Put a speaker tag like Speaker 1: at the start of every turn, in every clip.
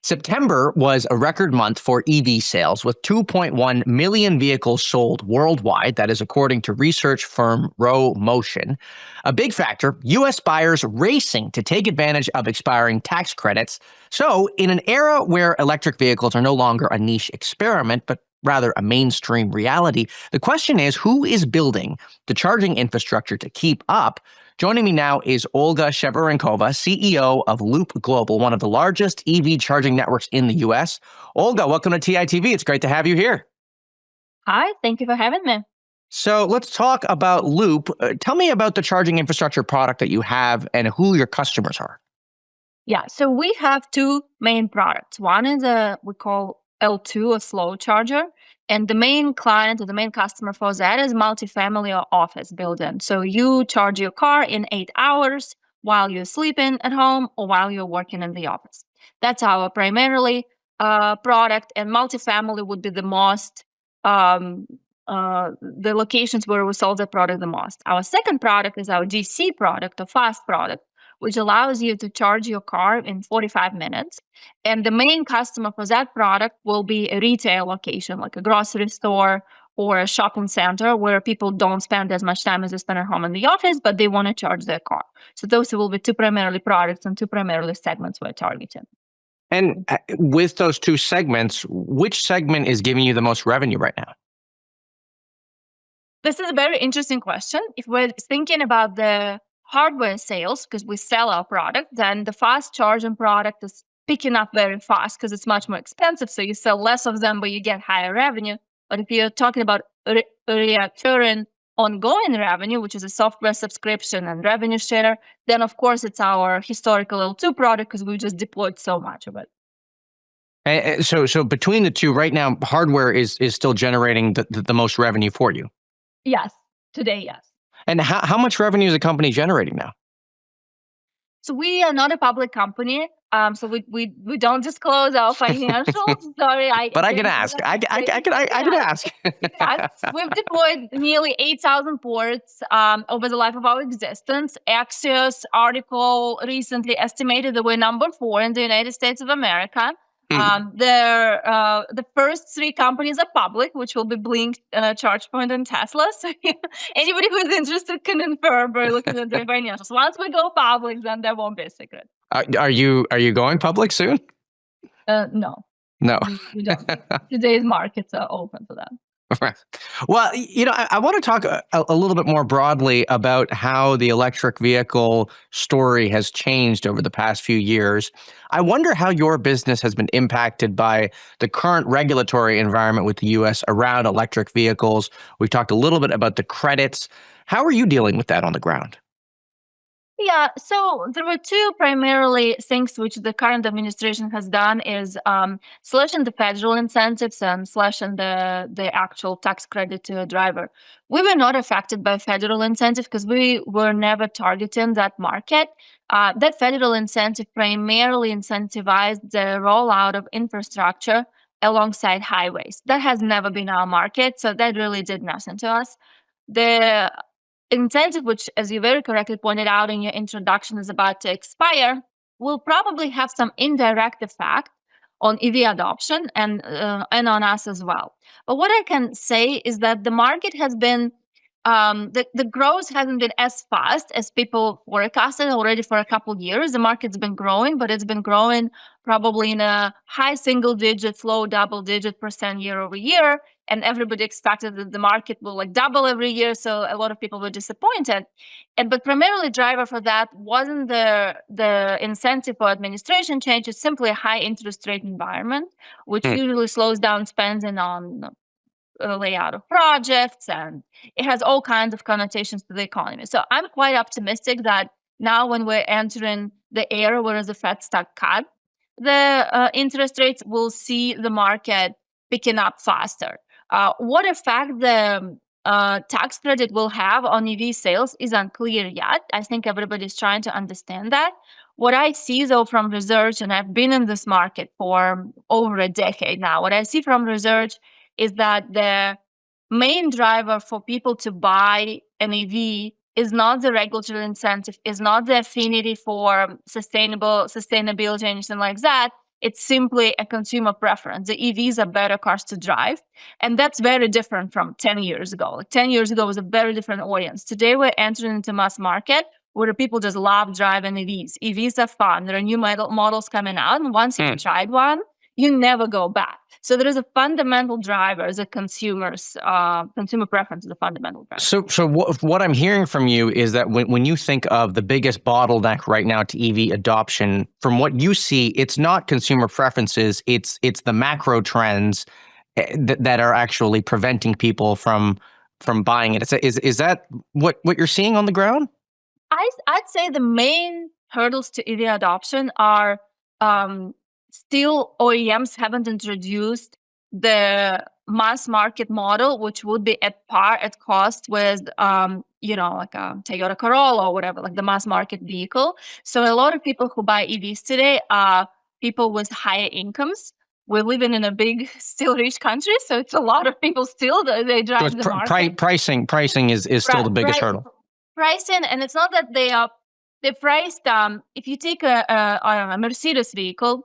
Speaker 1: September was a record month for EV sales with 2.1 million vehicles sold worldwide. That is according to research firm Motion. A big factor, U.S. buyers racing to take advantage of expiring tax credits. So in an era where electric vehicles are no longer a niche experiment, but rather a mainstream reality, the question is, who is building the charging infrastructure to keep up? Joining me now is Olga Shevchenko, CEO of Loop Global, one of the largest EV charging networks in the U.S. Olga, welcome to TITV. It's great to have you here.
Speaker 2: Hi, thank you for having me.
Speaker 1: So let's talk about Loop. Tell me about the charging infrastructure product that you have and who your customers are.
Speaker 2: Yeah, so we have two main products. One is we call L2, a slow charger. And the main client or the main customer for that is multifamily or office building. So you charge your car in 8 hours while you're sleeping at home or while you're working in the office. That's our primarily product, and multifamily would be the most, the locations where we sell the product the most. Our second product is our DC product, a fast product, which allows you to charge your car in 45 minutes. And the main customer for that product will be a retail location, like a grocery store or a shopping center, where people don't spend as much time as they spend at home in the office, but they want to charge their car. So those will be two primarily products and two primarily segments we're targeting.
Speaker 1: And with those two segments, which segment is giving you the most revenue right now?
Speaker 2: This is a very interesting question. If we're thinking about the hardware sales, because we sell our product, then the fast charging product is picking up very fast because it's much more expensive. So you sell less of them, but you get higher revenue. But if you're talking about recurring ongoing revenue, which is a software subscription and revenue share, then of course it's our historical L2 product because we just deployed so much of it.
Speaker 1: And so between the two right now, hardware is still generating the most revenue for you.
Speaker 2: Yes, today, yes.
Speaker 1: And how much revenue is the company generating now?
Speaker 2: So we are not a public company, so we don't disclose our financials. Sorry,
Speaker 1: but I can ask. I can ask.
Speaker 2: Yes, we've deployed nearly 8,000 ports over the life of our existence. Axios article recently estimated that we're number 4 in the United States of America. The first 3 companies are public, which will be Blink, ChargePoint, and Tesla. So anybody who's interested can infer by looking at their financials. Once we go public, then there won't be a secret.
Speaker 1: Are you going public soon?
Speaker 2: No.
Speaker 1: No.
Speaker 2: We don't. Today's markets are open for that.
Speaker 1: Well, I want to talk a little bit more broadly about how the electric vehicle story has changed over the past few years. I wonder how your business has been impacted by the current regulatory environment with the U.S. around electric vehicles. We've talked a little bit about the credits. How are you dealing with that on the ground?
Speaker 2: Yeah, so there were two primarily things which the current administration has done is slashing the federal incentives and slashing the actual tax credit to a driver. We were not affected by federal incentive because we were never targeting that market. That federal incentive primarily incentivized the rollout of infrastructure alongside highways. That has never been our market, so that really did nothing to us. The incentive, which, as you very correctly pointed out in your introduction, is about to expire, will probably have some indirect effect on EV adoption and on us as well. But what I can say is that the market has been, the growth hasn't been as fast as people forecasted already for a couple of years. The market's been growing, but it's been growing probably in a high single-digit, low double-digit % year over year. And everybody expected that the market will double every year, so a lot of people were disappointed. But primarily driver for that wasn't the incentive or administration change. It's simply a high interest rate environment, which usually slows down spending on layout of projects, and it has all kinds of connotations to the economy. So I'm quite optimistic that now when we're entering the era where the Fed start cut the interest rates, we'll see the market picking up faster. What effect the tax credit will have on EV sales is unclear yet. I think everybody's trying to understand that. What I see, though, from research, and I've been in this market for over a decade now, what I see from research is that the main driver for people to buy an EV is not the regulatory incentive, is not the affinity for sustainability, anything like that. It's simply a consumer preference. The EVs are better cars to drive. And that's very different from 10 years ago. Like 10 years ago was a very different audience. Today we're entering into mass market where people just love driving EVs. EVs are fun. There are new models coming out. And once you've tried one, you never go back. So there is a fundamental driver as a consumer's consumer preference is a fundamental driver.
Speaker 1: So what I'm hearing from you is that when you think of the biggest bottleneck right now to EV adoption, from what you see, it's not consumer preferences, it's the macro trends that are actually preventing people from buying it. Is that what you're seeing on the ground?
Speaker 2: I'd say the main hurdles to EV adoption are still OEMs haven't introduced the mass market model, which would be at cost with, like a Toyota Corolla or whatever, like the mass market vehicle. So a lot of people who buy EVs today are people with higher incomes. We're living in a big, still rich country, so it's a lot of people still they drive
Speaker 1: so
Speaker 2: the market.
Speaker 1: Pricing is still the biggest hurdle.
Speaker 2: Pricing, and it's not that they priced. If you take a Mercedes vehicle,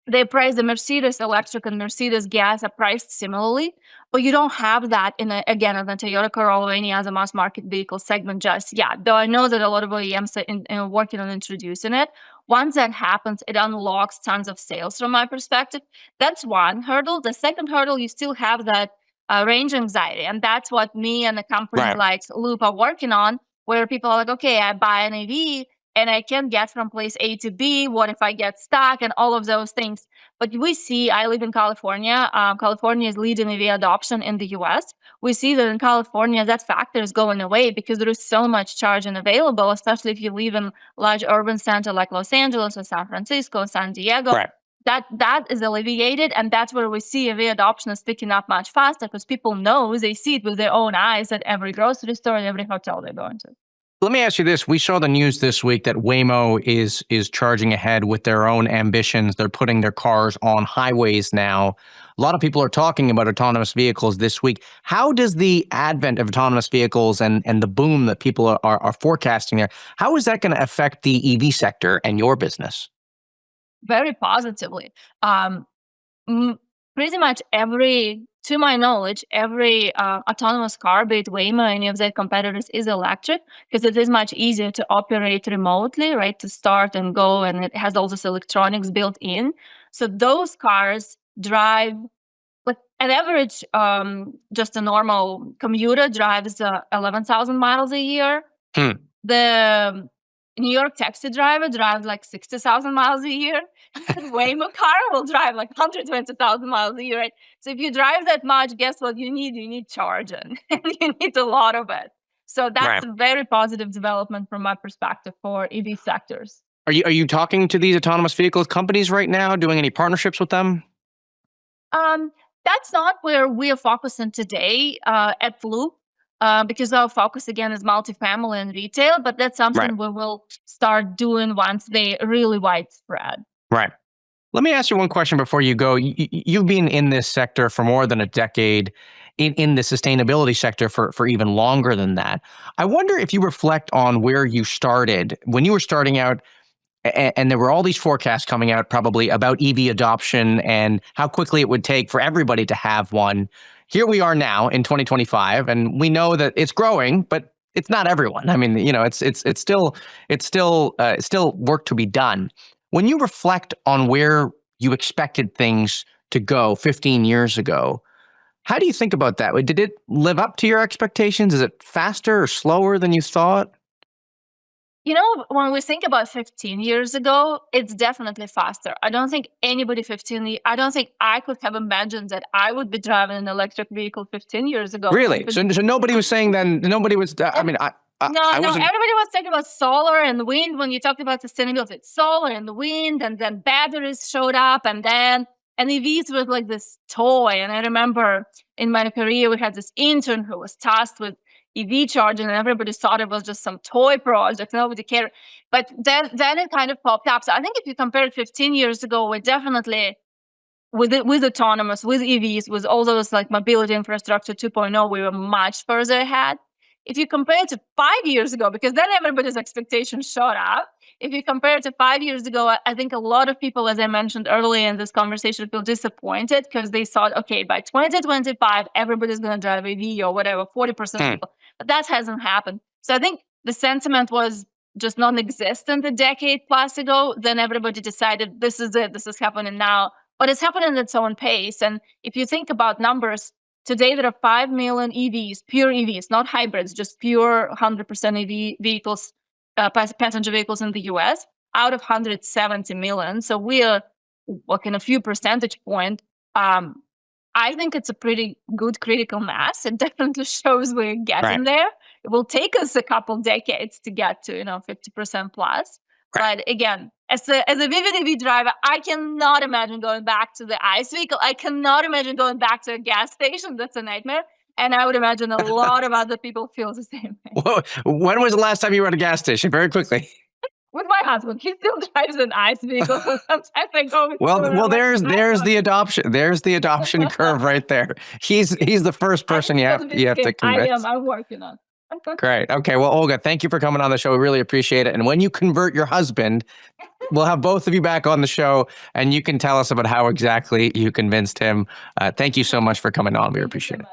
Speaker 2: they price the Mercedes electric and Mercedes gas are priced similarly, but you don't have that in the Toyota Corolla or any other mass market vehicle segment just yet. Though I know that a lot of OEMs are working on introducing it. Once that happens, it unlocks tons of sales from my perspective. That's one hurdle. The second hurdle, you still have that range anxiety, and that's what me and the companies like Loop are working on, where people are like, okay, I buy an EV and I can get from place A to B. What if I get stuck and all of those things? But we see, I live in California. California is leading EV adoption in the US. We see that in California, that factor is going away because there is so much charging available, especially if you live in large urban center like Los Angeles or San Francisco, San Diego. That is alleviated, and that's where we see EV adoption is picking up much faster because people know, they see it with their own eyes at every grocery store and every hotel they're going to.
Speaker 1: Let me ask you this. We saw the news this week that Waymo is charging ahead with their own ambitions. They're putting their cars on highways now. A lot of people are talking about autonomous vehicles this week. How does the advent of autonomous vehicles and the boom that people are forecasting there, how is that going to affect the EV sector and your business?
Speaker 2: Very positively. Pretty much to my knowledge, every autonomous car, be it Waymo or any of their competitors, is electric because it is much easier to operate remotely, right? To start and go, and it has all this electronics built in. So those cars drive, like an average, just a normal commuter drives 11,000 miles a year. The New York taxi driver drives like 60,000 miles a year. Waymo car will drive like 120,000 miles a year, right? So if you drive that much, guess what you need? You need charging, and you need a lot of it. So that's a very positive development from my perspective for EV sectors.
Speaker 1: Are you talking to these autonomous vehicles companies right now? Doing any partnerships with them?
Speaker 2: That's not where we are focusing today at Loop. Because our focus again is multifamily and retail, but that's something we will start doing once they really widespread.
Speaker 1: Right. Let me ask you one question before you go. You've been in this sector for more than a decade, in the sustainability sector for even longer than that. I wonder if you reflect on where you started when you were starting out, and there were all these forecasts coming out probably about EV adoption and how quickly it would take for everybody to have one. Here we are now in 2025, and we know that it's growing, but it's not everyone. I mean, it's still work to be done. When you reflect on where you expected things to go 15 years ago, how do you think about that? Did it live up to your expectations? Is it faster or slower than you thought?
Speaker 2: When we think about 15 years ago, it's definitely faster. I don't think anybody I don't think I could have imagined that I would be driving an electric vehicle 15 years ago.
Speaker 1: Really? So nobody was saying then, nobody was,
Speaker 2: No, everybody was talking about solar and wind when you talked about sustainability. It's solar and the wind, and then batteries showed up, and EVs was like this toy. And I remember in my career, we had this intern who was tasked with EV charging, and everybody thought it was just some toy project. Nobody cared. But then it kind of popped up. So I think if you compare it 15 years ago, we're definitely with autonomous, with EVs, with all those like mobility infrastructure 2.0, we were much further ahead. If you compare it to 5 years ago, because then everybody's expectations shot up, if you compare it to 5 years ago, I think a lot of people, as I mentioned earlier in this conversation, feel disappointed because they thought, okay, by 2025, everybody's going to drive EV or whatever, 40% of people. But that hasn't happened. So I think the sentiment was just non-existent a decade plus ago. Then everybody decided this is it, this is happening now. But it's happening at its own pace. And if you think about numbers, today there are 5 million EVs, pure EVs, not hybrids, just pure 100% EV vehicles, passenger vehicles in the US, out of 170 million. So we are in a few percentage point. I think it's a pretty good critical mass. It definitely shows we're getting there. It will take us a couple decades to get to 50% plus. But again, as a vivid EV driver, I cannot imagine going back to the ICE vehicle. I cannot imagine going back to a gas station. That's a nightmare. And I would imagine a lot of other people feel the same way.
Speaker 1: Whoa. When was the last time you were at a gas station? Very quickly.
Speaker 2: With my husband, he still drives an ICE vehicle. So sometimes I go.
Speaker 1: Well, there's the adoption. There's the adoption curve right there. He's the first person you have to convince.
Speaker 2: I'm working on.
Speaker 1: Great. Okay. Well, Olga, thank you for coming on the show. We really appreciate it. And when you convert your husband, we'll have both of you back on the show, and you can tell us about how exactly you convinced him. Thank you so much for coming on. We appreciate it.